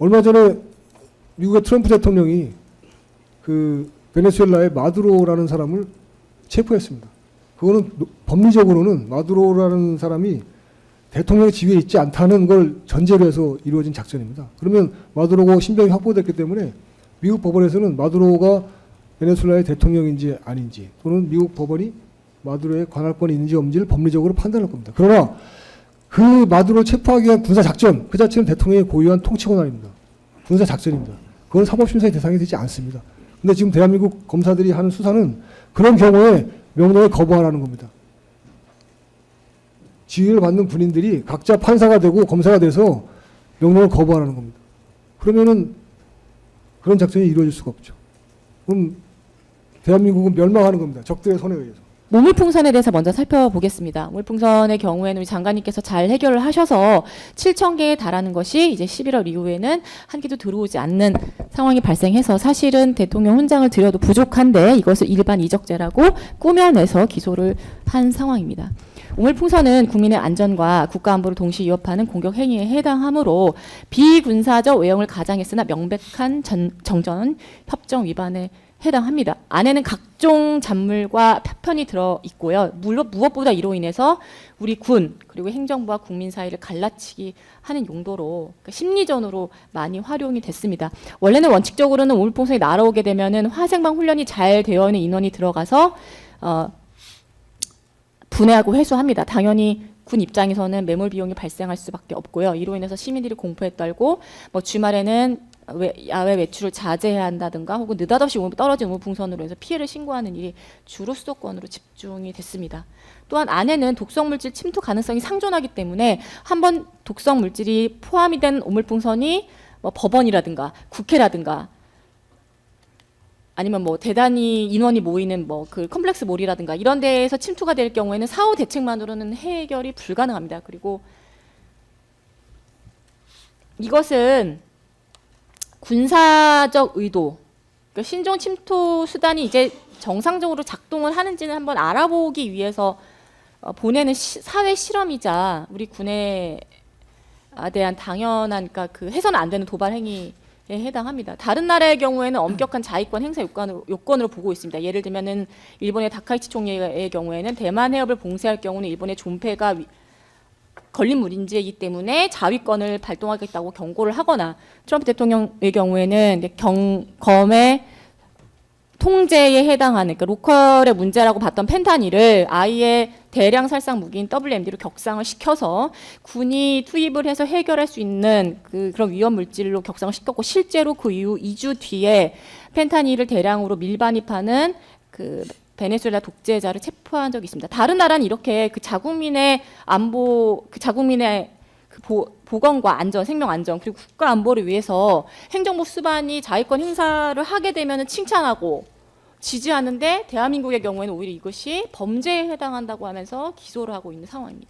얼마 전에 미국의 트럼프 대통령이 그 베네수엘라의 마두로라는 사람을 체포했습니다. 그거는 법리적으로는 마두로라는 사람이 대통령의 지위에 있지 않다는 걸 전제로 해서 이루어진 작전입니다. 그러면 마두로가 신병이 확보됐기 때문에 미국 법원에서는 마두로가 베네수엘라의 대통령인지 아닌지 또는 미국 법원이 마두로의 관할권이 있는지 없는지를 법리적으로 판단할 겁니다. 그러나 그 마두로를 체포하기 위한 군사작전 그 자체는 대통령의 고유한 통치권한입니다. 군사작전입니다. 그건 사법심사의 대상이 되지 않습니다. 근데 지금 대한민국 검사들이 하는 수사는 그런 경우에 명령을 거부하라는 겁니다. 지휘를 받는 군인들이 각자 판사가 되고 검사가 돼서 명령을 거부하라는 겁니다. 그러면은 그런 작전이 이루어질 수가 없죠. 그럼 대한민국은 멸망하는 겁니다. 적들의 손에 의해서. 모물풍선에 대해서 먼저 살펴보겠습니다. 모물풍선의 경우에는 우리 장관님께서 잘 해결을 하셔서 7,000개에 달하는 것이 이제 11월 이후에는 한 개도 들어오지 않는 상황이 발생해서 사실은 대통령 훈장을 드려도 부족한데 이것을 일반 이적죄라고 꾸며내서 기소를 한 상황입니다. 오물풍선은 국민의 안전과 국가안보를 동시에 위협하는 공격 행위에 해당하므로 비군사적 외형을 가장했으나 명백한 정전 협정 위반에 해당합니다. 안에는 각종 잔물과 파편이 들어 있고요. 물론 무엇보다 이로 인해서 우리 군 그리고 행정부와 국민 사이를 갈라치기 하는 용도로 그러니까 심리전으로 많이 활용이 됐습니다. 원래는 원칙적으로는 오물풍선이 날아오게 되면은 화생방 훈련이 잘 되어 있는 인원이 들어가서 분해하고 회수합니다. 당연히 군 입장에서는 매몰 비용이 발생할 수밖에 없고요. 이로 인해서 시민들이 공포에 떨고 뭐 주말에는 야외 외출을 자제해야 한다든가 혹은 느닷없이 떨어진 우물풍선으로 해서 피해를 신고하는 일이 주로 수도권으로 집중이 됐습니다. 또한 안에는 독성물질 침투 가능성이 상존하기 때문에 한번 독성물질이 포함이 된 우물풍선이 뭐 법원이라든가 국회라든가 아니면 뭐 대단히 인원이 모이는 뭐 그 컴플렉스 몰이라든가 이런 데에서 침투가 될 경우에는 사후 대책만으로는 해결이 불가능합니다. 그리고 이것은 군사적 의도, 그러니까 신종 침투 수단이 이제 정상적으로 작동을 하는지는 한번 알아보기 위해서 보내는 사회 실험이자 우리 군에 대한 당연한 그러니까 그 해서는 안 되는 도발 행위에 해당합니다. 다른 나라의 경우에는 엄격한 자위권 행사 요건으로 보고 있습니다. 예를 들면은 일본의 다카이치 총리의 경우에는 대만 해협을 봉쇄할 경우는 일본의 존폐가 걸린 물인지이기 때문에 자위권을 발동하겠다고 경고를 하거나 트럼프 대통령의 경우에는 검의 통제에 해당하는 그러니까 로컬의 문제라고 봤던 펜타닐을 아예 대량 살상 무기인 WMD로 격상을 시켜서 군이 투입을 해서 해결할 수 있는 그런 위험 물질로 격상을 시켰고 실제로 그 이후 2주 뒤에 펜타닐을 대량으로 밀반입하는 그 베네수엘라 독재자를 체포한 적이 있습니다. 다른 나라는 이렇게 그 자국민의 안보, 그 자국민의 그 보건과 안전, 생명 안전 그리고 국가 안보를 위해서 행정부 수반이 자위권 행사를 하게 되면 칭찬하고 지지하는데 대한민국의 경우에는 오히려 이것이 범죄에 해당한다고 하면서 기소를 하고 있는 상황입니다.